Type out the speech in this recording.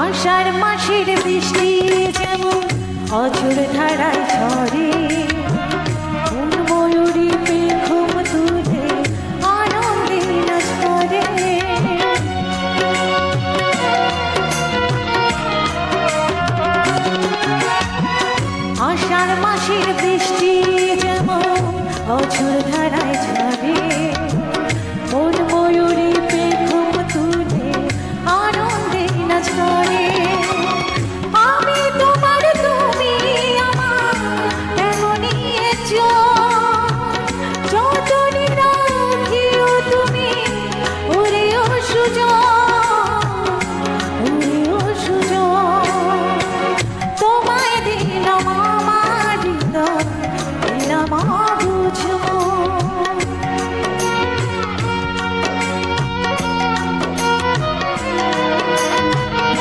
আষাঢ় মাসের বৃষ্টি যেমন অঝোর ধারায় ঝরে, কোন ময়ূরী পেখম তুলে আনন্দে নাচ করে। আষাঢ় মাসের বৃষ্টি যেমন অঝোর